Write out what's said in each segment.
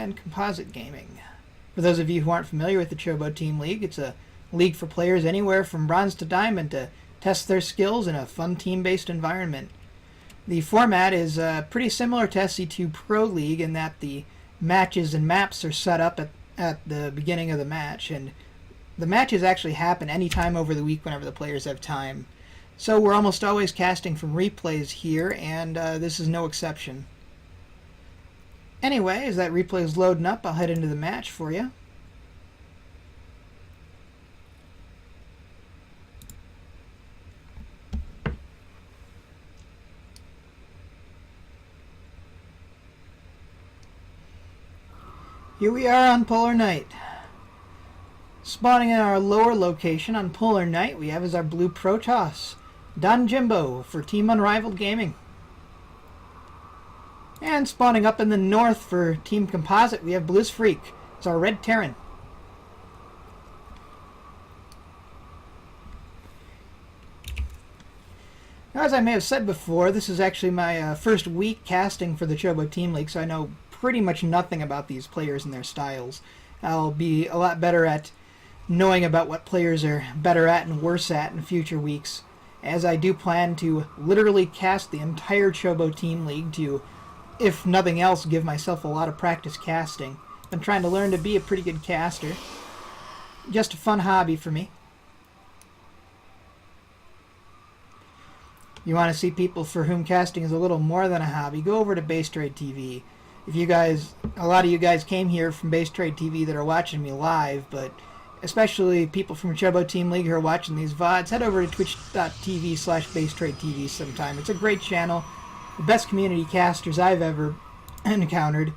and Composite Gaming. For those of you who aren't familiar with the Chobo Team League, it's a league for players anywhere from bronze to diamond to test their skills in a fun team-based environment. The format is pretty similar to SC2 Pro League in that the matches and maps are set up at the beginning of the match, and the matches actually happen anytime over the week whenever the players have time. So we're almost always casting from replays here, and this is no exception. Anyway, as that replay is loading up, I'll head into the match for you. Here we are on Polar Night. Spawning in our lower location on Polar Night, we have as our blue Protoss, DonJimbo for Team Unrivaled Gaming. And spawning up in the north for Team Composite, we have BlizzFreak. It's our red Terran. Now, as I may have said before, this is actually my first week casting for the Chobo Team League, so I know pretty much nothing about these players and their styles. I'll be a lot better at knowing about what players are better at and worse at in future weeks, as I do plan to literally cast the entire Chobo Team League to, if nothing else, give myself a lot of practice casting. Been trying to learn to be a pretty good caster. Just a fun hobby for me. You want to see people for whom casting is a little more than a hobby, go over to Base Trade TV. If you guys, a lot of you guys came here from Base Trade TV that are watching me live, but especially people from Chobo Team League who are watching these VODs, head over to twitch.tv/BaseTradeTV sometime. It's a great channel. The best community casters I've ever encountered.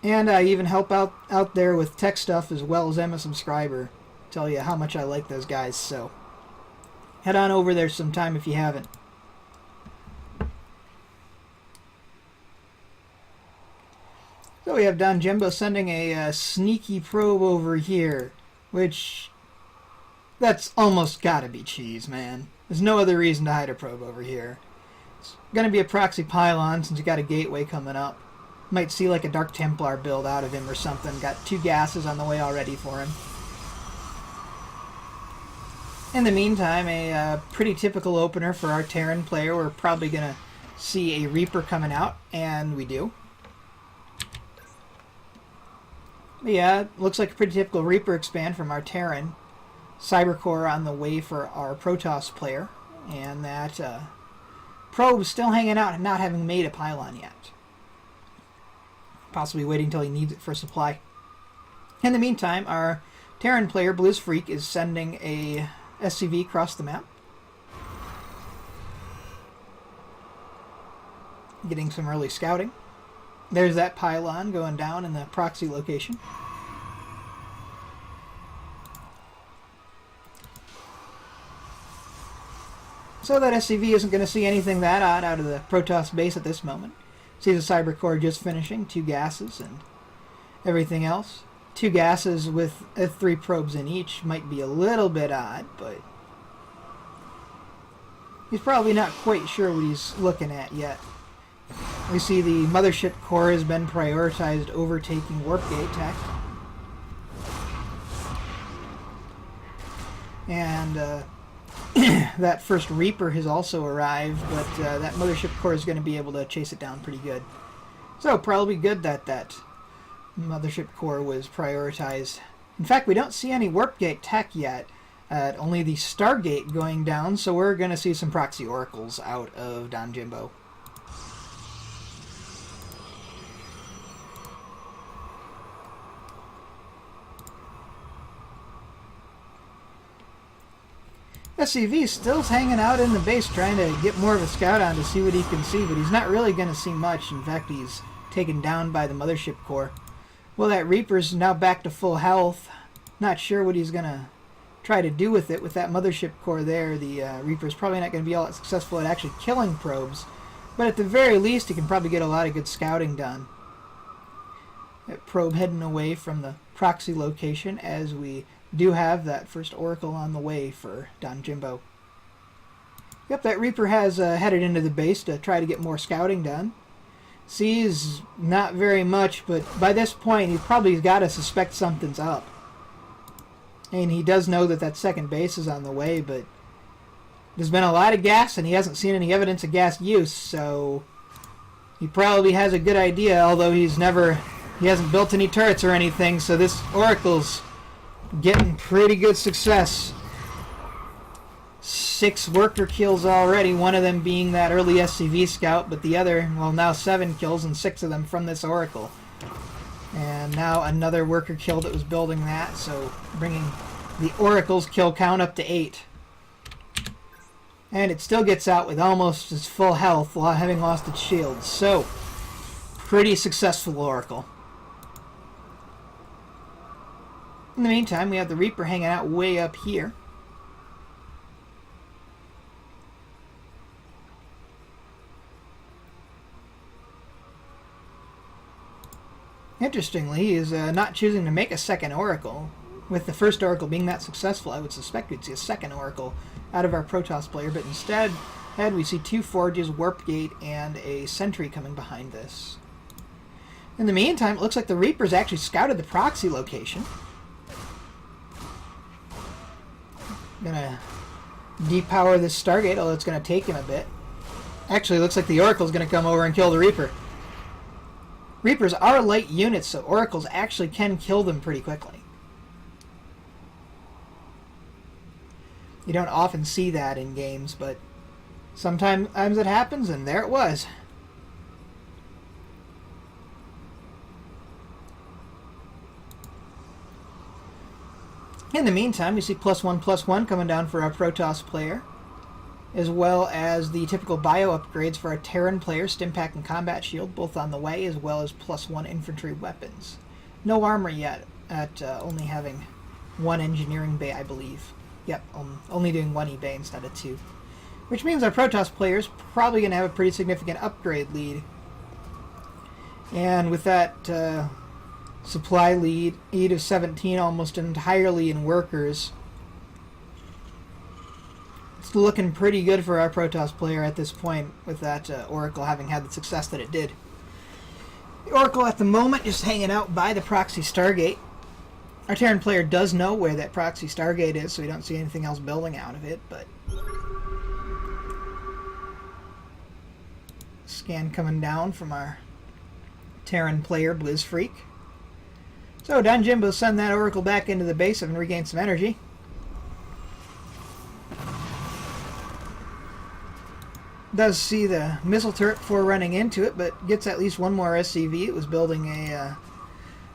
And I even help out there with tech stuff as well as I'm a subscriber. Tell you how much I like those guys, so head on over there sometime if you haven't. So we have DonJimbo sending a sneaky probe over here, which, that's almost gotta be cheese, man. There's no other reason to hide a probe over here. It's gonna be a proxy pylon since you got a gateway coming up. Might see like a Dark Templar build out of him or something. Got 2 gases on the way already for him. In the meantime, a pretty typical opener for our Terran player. We're probably gonna see a Reaper coming out, and we do. Yeah, looks like a pretty typical Reaper expand from our Terran. Cybercore on the way for our Protoss player. And that probe still hanging out and not having made a pylon yet. Possibly waiting until he needs it for supply. In the meantime, our Terran player, BlizzFreak, is sending a SCV across the map. Getting some early scouting. There's that pylon going down in the proxy location. So that SCV isn't going to see anything that odd out of the Protoss base at this moment. See the Cybercore just finishing, 2 gases and everything else. 2 gases with 3 probes in each might be a little bit odd, but he's probably not quite sure what he's looking at yet. We see the mothership core has been prioritized overtaking warp gate tech. And that first Reaper has also arrived, but that mothership core is going to be able to chase it down pretty good. So probably good that that mothership core was prioritized. In fact, we don't see any warp gate tech yet. Only the Stargate going down, so we're going to see some proxy oracles out of DonJimbo. SCV still hanging out in the base trying to get more of a scout on to see what he can see, but he's not really going to see much. In fact, he's taken down by the mothership core. Well, that Reaper's now back to full health. Not sure what he's going to try to do with it with that mothership core there. The Reaper's probably not going to be all that successful at actually killing probes, but at the very least he can probably get a lot of good scouting done. That probe heading away from the proxy location as we do have that first oracle on the way for DonJimbo. Yep, that Reaper has headed into the base to try to get more scouting done. Sees not very much, but by this point he probably got to suspect something's up. And he does know that that second base is on the way, but there's been a lot of gas and he hasn't seen any evidence of gas use, so he probably has a good idea, although he hasn't built any turrets or anything, so this Oracle's getting pretty good success. 6 worker kills already, one of them being that early SCV scout, but the other, well, now 7 kills and 6 of them from this Oracle. And now another worker kill that was building that, so bringing the Oracle's kill count up to 8. And it still gets out with almost its full health while having lost its shields. So, pretty successful Oracle. In the meantime, we have the Reaper hanging out way up here. Interestingly, he is not choosing to make a second Oracle. With the first Oracle being that successful, I would suspect we'd see a second Oracle out of our Protoss player, but instead we see 2 Forges, Warp Gate, and a Sentry coming behind this. In the meantime, it looks like the Reaper's actually scouted the proxy location. Gonna depower this Stargate, although it's gonna take him a bit. Actually, it looks like the Oracle's gonna come over and kill the Reaper. Reapers are light units, so Oracles actually can kill them pretty quickly. You don't often see that in games, but sometimes it happens, and there it was. In the meantime, we see +1/+1 coming down for our Protoss player, as well as the typical bio upgrades for our Terran player, Stimpack and Combat Shield, both on the way, as well as +1 infantry weapons. No armor yet, at only having 1 engineering bay, I believe. Yep, only doing 1 eBay instead of 2. Which means our Protoss player is probably going to have a pretty significant upgrade lead. And with that supply lead of 17 almost entirely in workers, it's looking pretty good for our Protoss player at this point, with that Oracle having had the success that it did. The Oracle at the moment just hanging out by the proxy Stargate. Our Terran player does know where that proxy Stargate is, so we don't see anything else building out of it, but scan coming down from our Terran player, BlizzFreak. So DonJimbo send that Oracle back into the base and regain some energy. Does see the missile turret before running into it, but gets at least 1 more SCV. It was building a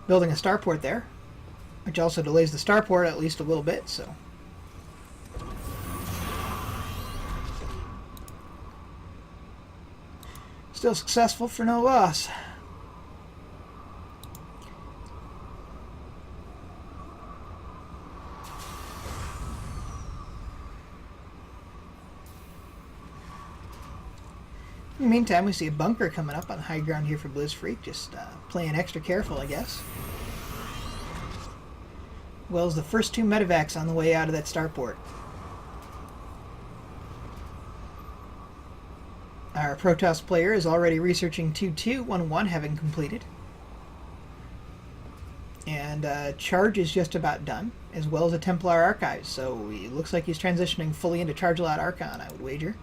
starport there, which also delays the starport at least a little bit, so. Still successful for no loss. In the meantime, we see a bunker coming up on high ground here for BlizzFreak, just playing extra careful, I guess. Well as the first 2 medevacs on the way out of that starport. Our Protoss player is already researching 2211, having completed. And Charge is just about done, as well as a Templar Archives, so it looks like he's transitioning fully into Charge Lot Archon, I would wager.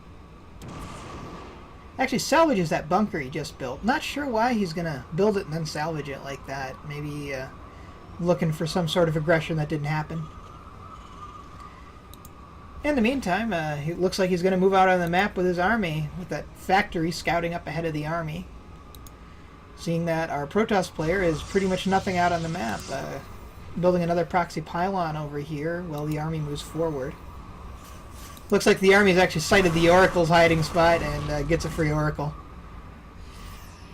Actually salvages that bunker he just built. Not sure why he's going to build it and then salvage it like that. Maybe looking for some sort of aggression that didn't happen. In the meantime, it looks like he's going to move out on the map with his army, with that factory scouting up ahead of the army. Seeing that our Protoss player is pretty much nothing out on the map. Building another proxy pylon over here while the army moves forward. Looks like the army's actually sighted the Oracle's hiding spot and gets a free Oracle.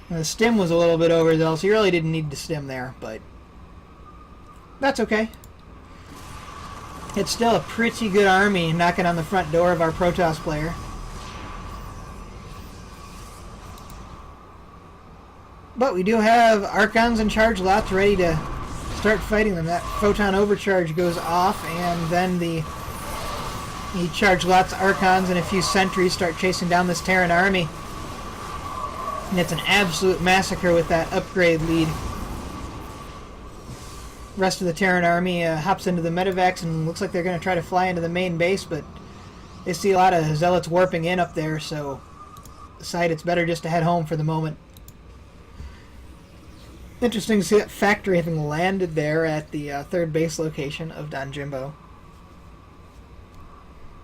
And the stim was a little bit overzealous. He really didn't need to stim there, but that's okay. It's still a pretty good army knocking on the front door of our Protoss player. But we do have Archons and Charge Lots ready to start fighting them. That Photon Overcharge goes off, and then the Charge Lots, Archons, and a few sentries start chasing down this Terran army. And it's an absolute massacre with that upgrade lead. Rest of the Terran army hops into the medevacs and looks like they're going to try to fly into the main base, but they see a lot of zealots warping in up there, so decide it's better just to head home for the moment. Interesting to see that factory having landed there at the third base location of DonJimbo. At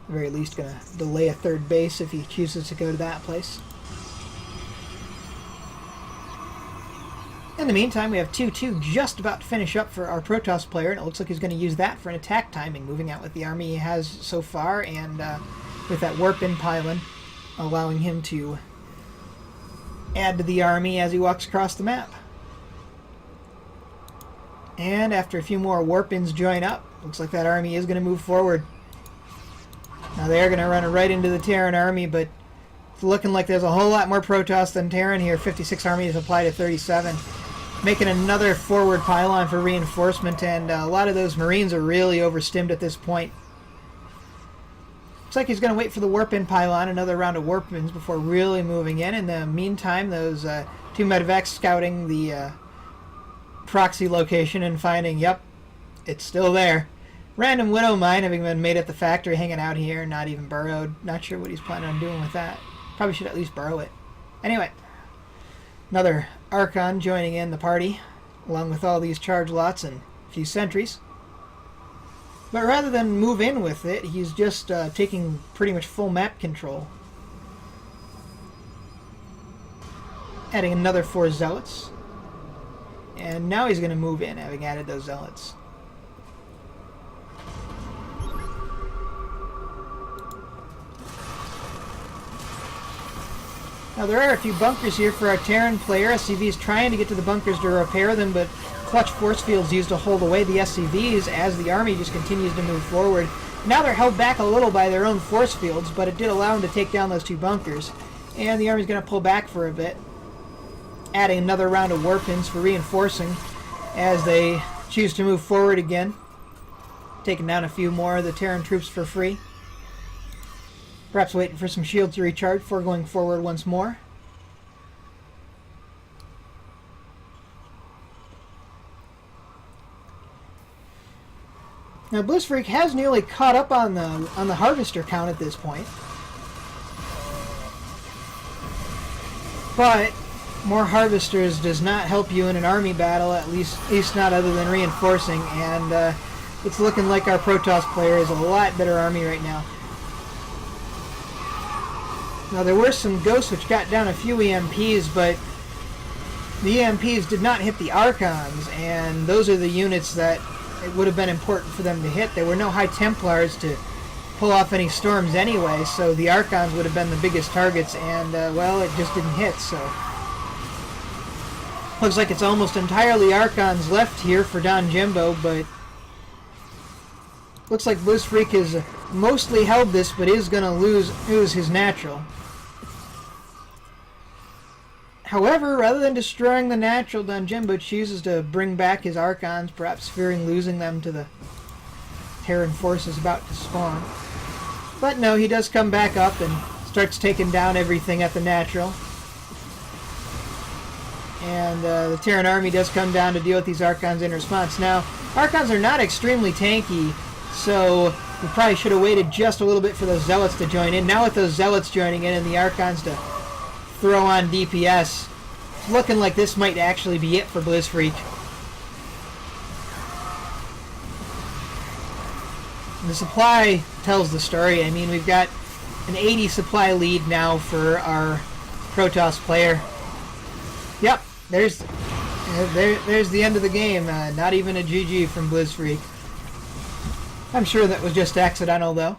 the very least, going to delay a third base if he chooses to go to that place. In the meantime, we have 2-2 just about to finish up for our Protoss player, and it looks like he's going to use that for an attack timing, moving out with the army he has so far, and with that warp-in pylon, allowing him to add to the army as he walks across the map. And after a few more warp-ins join up, looks like that army is going to move forward. Now they are going to run right into the Terran army, but it's looking like there's a whole lot more Protoss than Terran here. 56 army is applied to 37. Making another forward pylon for reinforcement, and a lot of those Marines are really overstimmed at this point. Looks like he's going to wait for the warp-in pylon, another round of warp-ins before really moving in. In the meantime, those two medevacs scouting the proxy location and finding, yep, it's still there. Random Widow mine having been made at the factory, hanging out here, not even burrowed. Not sure what he's planning on doing with that. Probably should at least burrow it. Anyway, another Archon joining in the party, along with all these charge lots and a few sentries. But rather than move in with it, he's just taking pretty much full map control. Adding another 4 zealots. And now he's going to move in, having added those zealots. Now there are a few bunkers here for our Terran player. SCV is trying to get to the bunkers to repair them, but clutch force fields used to hold away the SCVs as the army just continues to move forward. Now they're held back a little by their own force fields, but it did allow them to take down those 2 bunkers. And the army's going to pull back for a bit, adding another round of warp-ins for reinforcing as they choose to move forward again, taking down a few more of the Terran troops for free. Perhaps waiting for some shields to recharge before going forward once more. Now BlizzFreak has nearly caught up on the harvester count at this point. But more harvesters does not help you in an army battle, at least not other than reinforcing, and it's looking like our Protoss player is a lot better army right now. Now there were some ghosts which got down a few EMPs, but the EMPs did not hit the Archons, and those are the units that it would have been important for them to hit. There were no High Templars to pull off any storms anyway, so the Archons would have been the biggest targets, and well, it just didn't hit, so looks like it's almost entirely Archons left here for DonJimbo, but looks like BlizzFreak has mostly held this, but is going to lose his natural. However, rather than destroying the natural, DonJimbo chooses to bring back his Archons, perhaps fearing losing them to the Terran forces about to spawn. But no, he does come back up and starts taking down everything at the natural. And the Terran army does come down to deal with these Archons in response. Now, Archons are not extremely tanky, so we probably should have waited just a little bit for those Zealots to join in. Now with those Zealots joining in and the Archons to throw on DPS, it's looking like this might actually be it for BlizzFreak. The supply tells the story. I mean, we've got an 80 supply lead now for our Protoss player. Yep, there's the end of the game. Not even a GG from BlizzFreak. I'm sure that was just accidental, though.